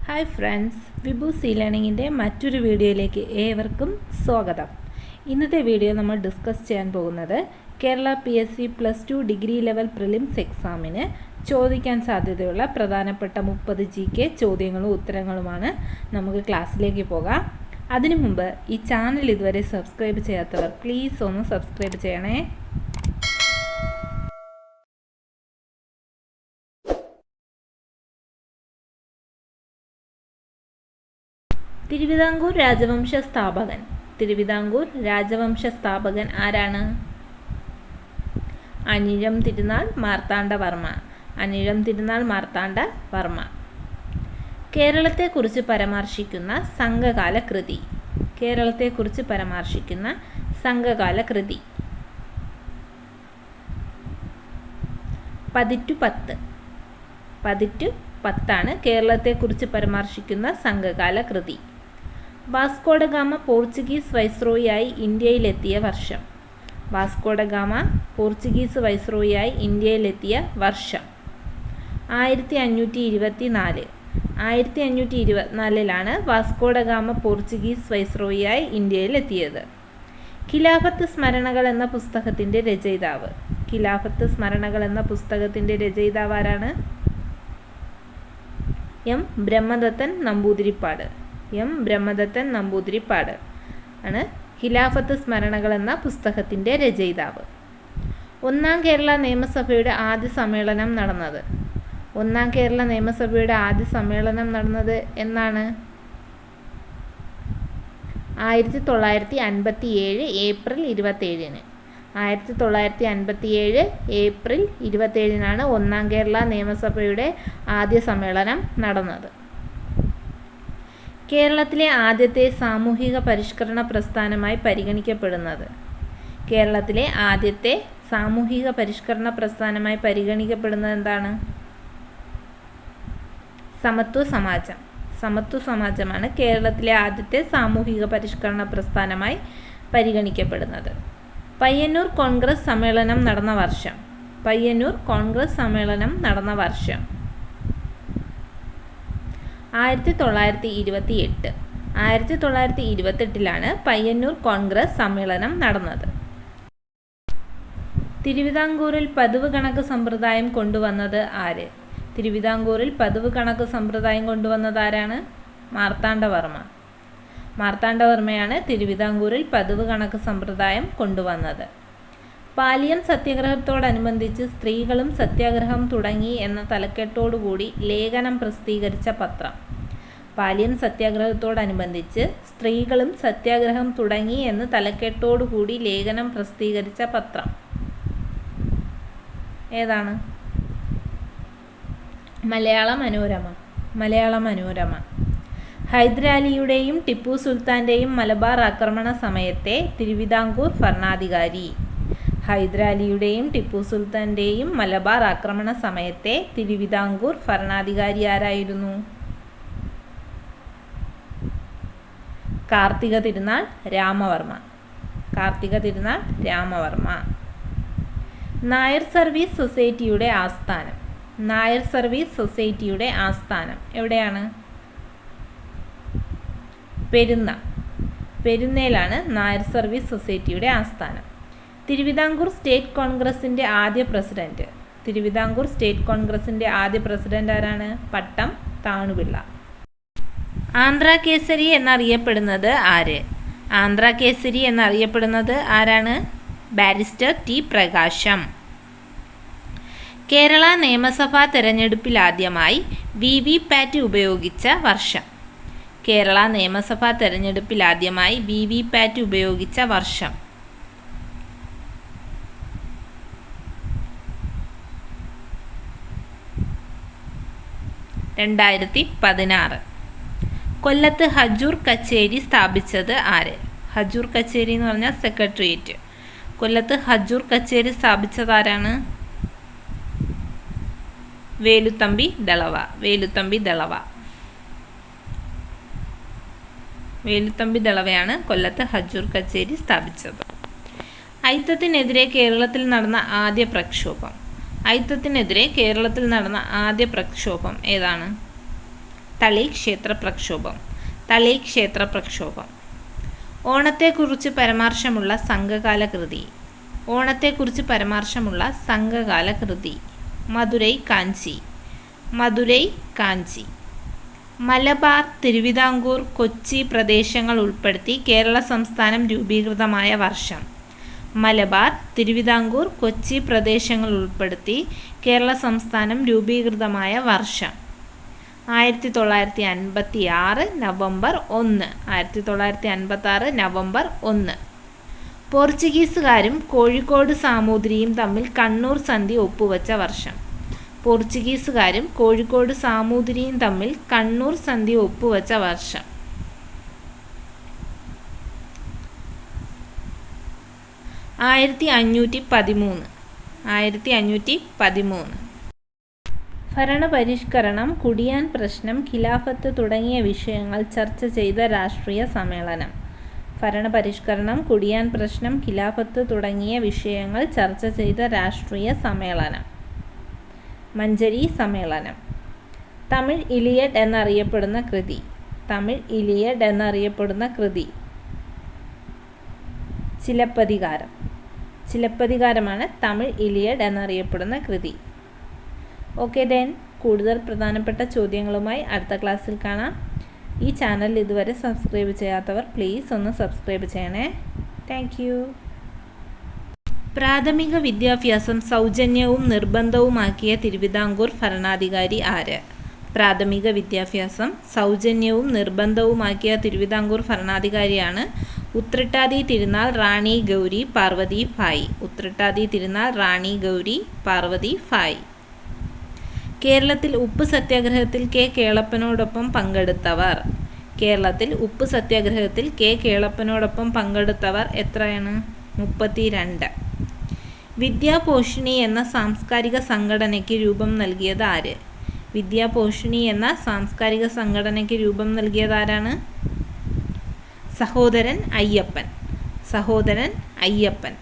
Hi friends, വിബൂസ് ലേണിങ്ങിൻ്റെ മറ്റൊരു വീഡിയോയിലേക്ക് ഏവർക്കും സ്വാഗതം. ഇന്നത്തെ വീഡിയോ നമ്മൾ ഡിസ്കസ് ചെയ്യാൻ പോകുന്നത് Kerala PSC +2 degree level prelims എക്സാമിന് ചോദിക്കാൻ സാധ്യതയുള്ള പ്രധാനപ്പെട്ട 30 GK ചോദ്യങ്ങളും ഉത്തരങ്ങളുമാണ്. നമുക്ക് ക്ലാസ്സിലേക്ക് പോകാം. അതിനു മുമ്പ് ഈ ചാനൽ ഇതുവരെ സബ്സ്ക്രൈബ് ചെയ്യാത്തവർ പ്ലീസ് ഒന്ന് സബ്സ്ക്രൈബ് ചെയ്യണേ. തിരുവിതാംകൂർ രാജവംശ സ്ഥാപകൻ ആരാണ്? അനിഴം തിരുനാൾ മാർത്താണ്ഡവർമ്മ. കേരളത്തെക്കുറിച്ച് പരാമർശിക്കുന്ന സംഘകാല കൃതി. പതിറ്റു 10 കേരളത്തെക്കുറിച്ച് പരാമർശിക്കുന്ന സംഘകാല കൃതി. വാസ്കോ ഡ ഗാമ പോർച്ചുഗീസ് വൈസ്രോയിയായി ഇന്ത്യയിലെത്തിയ വർഷം. 1524. 1524 വാസ്കോ ഡ ഗാമ പോർച്ചുഗീസ് വൈസ്രോയിയായി ഇന്ത്യയിലെത്തിയത്. ഖിലാഫത്ത് സ്മരണകൾ എന്ന പുസ്തകത്തിൻ്റെ രചയിതാവ് ആരാണ്? എം ബ്രഹ്മദത്തൻ നമ്പൂതിരിപ്പാട് ആണ് ഖിലാഫത്ത് സ്മരണകൾ എന്ന പുസ്തകത്തിൻ്റെ രചയിതാവ്. ഒന്നാം കേരള നിയമസഭയുടെ ആദ്യ സമ്മേളനം നടന്നത് എന്നാണ്? 1957 ഏപ്രിൽ 27. 1957 ഏപ്രിൽ 27 ഒന്നാം കേരള നിയമസഭയുടെ ആദ്യ സമ്മേളനം നടന്നത്. കേരളത്തിലെ ആദ്യത്തെ സാമൂഹിക പരിഷ്കരണ പ്രസ്ഥാനമായി പരിഗണിക്കപ്പെടുന്നത് എന്താണ്? സമത്വ സമാജമാണ് കേരളത്തിലെ ആദ്യത്തെ സാമൂഹിക പരിഷ്കരണ പ്രസ്ഥാനമായി പരിഗണിക്കപ്പെടുന്നത്. പയ്യന്നൂർ കോൺഗ്രസ് സമ്മേളനം നടന്ന വർഷം. 1928. 1928 പയ്യന്നൂർ കോൺഗ്രസ് സമ്മേളനം നടന്നത്. തിരുവിതാംകൂറിൽ പതിവ് കണക്ക് സമ്പ്രദായം കൊണ്ടുവന്നത് ആര്? ആരാണ്? മാർത്താണ്ഡവർമ്മയാണ് തിരുവിതാംകൂറിൽ പതിവ് കണക്ക് സമ്പ്രദായം കൊണ്ടുവന്നത്. പാലിയം സത്യാഗ്രഹത്തോടനുബന്ധിച്ച് സ്ത്രീകളും സത്യാഗ്രഹം തുടങ്ങി എന്ന തലക്കെട്ടോടുകൂടി ലേഖനം പ്രസിദ്ധീകരിച്ച പത്രം. പാലിയം സത്യാഗ്രഹത്തോടനുബന്ധിച്ച് സ്ത്രീകളും സത്യാഗ്രഹം തുടങ്ങി എന്ന തലക്കെട്ടോടുകൂടി ലേഖനം പ്രസിദ്ധീകരിച്ച പത്രം ഏതാണ്? മലയാള മനോരമ. ഹൈദരാലിയുടെയും ടിപ്പു സുൽത്താൻ്റെയും മലബാർ ആക്രമണ സമയത്തെ തിരുവിതാംകൂർ ഭരണാധികാരി. ഹൈദരാലിയുടെയും ടിപ്പു സുൽത്താൻ്റെയും മലബാർ ആക്രമണ സമയത്തെ തിരുവിതാംകൂർ ഭരണാധികാരി ആരായിരുന്നു? കാർത്തിക തിരുനാൾ രാമവർമ്മ. നായർ സർവീസ് സൊസൈറ്റിയുടെ ആസ്ഥാനം എവിടെയാണ്? പെരുന്നയിലാണ് നായർ സർവീസ് സൊസൈറ്റിയുടെ ആസ്ഥാനം. തിരുവിതാംകൂർ സ്റ്റേറ്റ് കോൺഗ്രസിൻ്റെ ആദ്യ പ്രസിഡന്റ് ആരാണ്? പട്ടം താണുപിള്ള. ആന്ധ്രാകേസരി എന്നറിയപ്പെടുന്നത് ആരാണ്? ബാരിസ്റ്റർ ടി പ്രകാശം. കേരള നിയമസഭാ തെരഞ്ഞെടുപ്പിലാദ്യമായി VVPAT ഉപയോഗിച്ച വർഷം. 2016. കൊല്ലത്ത് ഹജൂർ കച്ചേരി സ്ഥാപിച്ചത് ആര്? ഹജൂർ കച്ചേരി എന്ന് പറഞ്ഞാൽ സെക്രട്ടേറിയറ്റ്. കൊല്ലത്ത് ഹജൂർ കച്ചേരി സ്ഥാപിച്ചത് ആരാണ്? വേലുത്തമ്പി ദളവയാണ് കൊല്ലത്ത് ഹജൂർ കച്ചേരി സ്ഥാപിച്ചത്. അയിത്തത്തിനെതിരെ കേരളത്തിൽ നടന്ന ആദ്യ പ്രക്ഷോഭം ഏതാണ്? തളി ക്ഷേത്ര പ്രക്ഷോഭം. തളി ക്ഷേത്ര പ്രക്ഷോഭം. ഓണത്തെക്കുറിച്ച് പരാമർശമുള്ള സംഘകാല കൃതി. ഓണത്തെക്കുറിച്ച് പരാമർശമുള്ള സംഘകാല കൃതി. മധുരൈ കാഞ്ചി. മധുരൈ കാഞ്ചി. മലബാർ, തിരുവിതാംകൂർ, കൊച്ചി പ്രദേശങ്ങൾ ഉൾപ്പെടുത്തി കേരള സംസ്ഥാനം രൂപീകൃതമായ വർഷം. മലബാർ, തിരുവിതാംകൂർ, കൊച്ചി പ്രദേശങ്ങൾ ഉൾപ്പെടുത്തി കേരള സംസ്ഥാനം രൂപീകൃതമായ വർഷം 1956 നവംബർ 1. 1956 നവംബർ 1. പോർച്ചുഗീസുകാരും കോഴിക്കോട് സാമൂതിരിയും തമ്മിൽ കണ്ണൂർ സന്ധി ഒപ്പുവെച്ച വർഷം. പോർച്ചുഗീസുകാരും കോഴിക്കോട് സാമൂതിരിയും തമ്മിൽ കണ്ണൂർ സന്ധി ഒപ്പുവെച്ച വർഷം 1513. 1513. ഭരണപരിഷ്കരണം, കുടിയാൻ പ്രശ്നം, ഖിലാഫത്ത് തുടങ്ങിയ വിഷയങ്ങൾ ചർച്ച ചെയ്ത രാഷ്ട്രീയ സമ്മേളനം. ഭരണപരിഷ്കരണം, കുടിയാൻ പ്രശ്നം, ഖിലാഫത്ത് തുടങ്ങിയ വിഷയങ്ങൾ ചർച്ച ചെയ്ത രാഷ്ട്രീയ സമ്മേളനം. മഞ്ചരി സമ്മേളനം. തമിഴ് ഇലിയഡ് എന്നറിയപ്പെടുന്ന കൃതി. തമിഴ് ഇലിയഡ് എന്നറിയപ്പെടുന്ന കൃതി. ചിലപ്പതികാരം. ചിലപ്പതികാരമാണ് തമിഴ് ഇലിയഡ് എന്നറിയപ്പെടുന്ന കൃതി. ഓക്കെ ദെൻ, കൂടുതൽ പ്രധാനപ്പെട്ട ചോദ്യങ്ങളുമായി അടുത്ത ക്ലാസ്സിൽ കാണാം. ഈ ചാനൽ ഇതുവരെ സബ്സ്ക്രൈബ് ചെയ്യാത്തവർ പ്ലീസ് ഒന്ന് സബ്സ്ക്രൈബ് ചെയ്യണേ. Thank you. പ്രാഥമിക വിദ്യാഭ്യാസം സൗജന്യവും നിർബന്ധവുമാക്കിയ തിരുവിതാംകൂർ ഭരണാധികാരി ആര്? പ്രാഥമിക വിദ്യാഭ്യാസം സൗജന്യവും നിർബന്ധവുമാക്കിയ തിരുവിതാംകൂർ ഭരണാധികാരിയാണ് ഉത്രട്ടാതി തിരുനാൾ റാണി ഗൗരി പാർവതി ഭായ്. ഉത്രട്ടാതി തിരുനാൾ റാണി ഗൗരി പാർവതി ഭായ്. കേരളത്തിൽ ഉപ്പ് സത്യാഗ്രഹത്തിൽ കെ കേളപ്പനോടൊപ്പം പങ്കെടുത്തവർ. കേരളത്തിൽ ഉപ്പ് സത്യാഗ്രഹത്തിൽ കെ കേളപ്പനോടൊപ്പം പങ്കെടുത്തവർ എത്രയാണ്? 32. വിദ്യാപോഷിണി എന്ന സാംസ്കാരിക സംഘടനയ്ക്ക് രൂപം നൽകിയത് ആര്? വിദ്യാപോഷിണി എന്ന സാംസ്കാരിക സംഘടനയ്ക്ക് രൂപം നൽകിയത് ആരാണ്? സഹോദരൻ അയ്യപ്പൻ. സഹോദരൻ അയ്യപ്പൻ.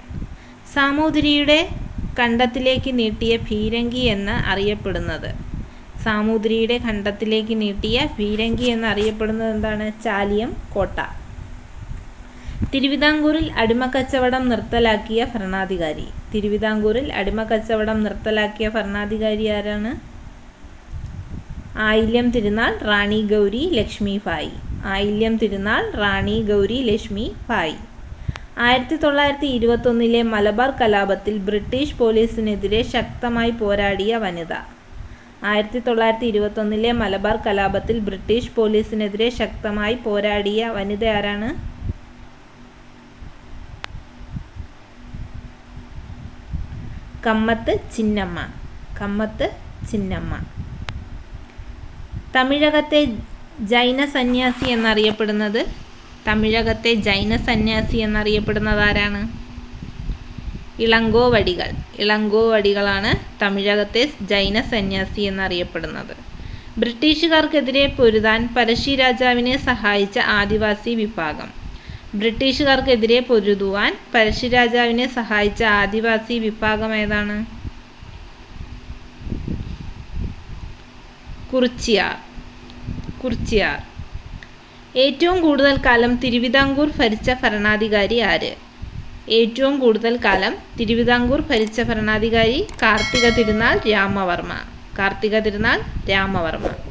സാമൂതിരിയുടെ കണ്ടത്തിലേക്ക് നീട്ടിയ ഭീരങ്കി എന്ന് അറിയപ്പെടുന്നത്. സാമൂതിരിയുടെ കണ്ടത്തിലേക്ക് നീട്ടിയ ഭീരങ്കി എന്നറിയപ്പെടുന്നത് എന്താണ്? ചാലിയം കോട്ട. തിരുവിതാംകൂറിൽ അടിമക്കച്ചവടം നിർത്തലാക്കിയ ഭരണാധികാരി. തിരുവിതാംകൂറിൽ അടിമക്കച്ചവടം നിർത്തലാക്കിയ ഭരണാധികാരി ആരാണ്? ആയില്യം തിരുനാൾ റാണി ഗൗരി ലക്ഷ്മി ഭായ്. ആയില്യം തിരുനാൾ റാണി ഗൗരി ലക്ഷ്മി ഭായ്. 1921 മലബാർ കലാപത്തിൽ ബ്രിട്ടീഷ് പോലീസിനെതിരെ ശക്തമായി പോരാടിയ വനിത. 1921 മലബാർ കലാപത്തിൽ ബ്രിട്ടീഷ് പോലീസിനെതിരെ ശക്തമായി പോരാടിയ വനിത ആരാണ്? കമ്മത്ത് ചിന്നമ്മ. കമ്മത്ത് ചിന്നമ്മ. തമിഴകത്തെ ജൈന സന്യാസി എന്നറിയപ്പെടുന്നത്. തമിഴകത്തെ ജൈന സന്യാസി എന്നറിയപ്പെടുന്നത് ആരാണ്? ഇളങ്കോവടികൾ. ഇളങ്കോവടികളാണ് തമിഴകത്തെ ജൈന സന്യാസി എന്നറിയപ്പെടുന്നത്. ബ്രിട്ടീഷുകാർക്കെതിരെ പൊരുതാൻ പഴശ്ശിരാജാവിനെ സഹായിച്ച ആദിവാസി വിഭാഗം. ബ്രിട്ടീഷുകാർക്കെതിരെ പൊരുതുവാൻ പഴശ്ശിരാജാവിനെ സഹായിച്ച ആദിവാസി വിഭാഗം ഏതാണ്? കുറിച്യർ. കുറിച്യർ. ഏറ്റവും കൂടുതൽ കാലം തിരുവിതാംകൂർ ഭരിച്ച ഭരണാധികാരി ആര്? ഏറ്റവും കൂടുതൽ കാലം തിരുവിതാംകൂർ ഭരിച്ച ഭരണാധികാരി കാർത്തിക തിരുനാൾ രാമവർമ്മ. കാർത്തിക തിരുനാൾ രാമവർമ്മ.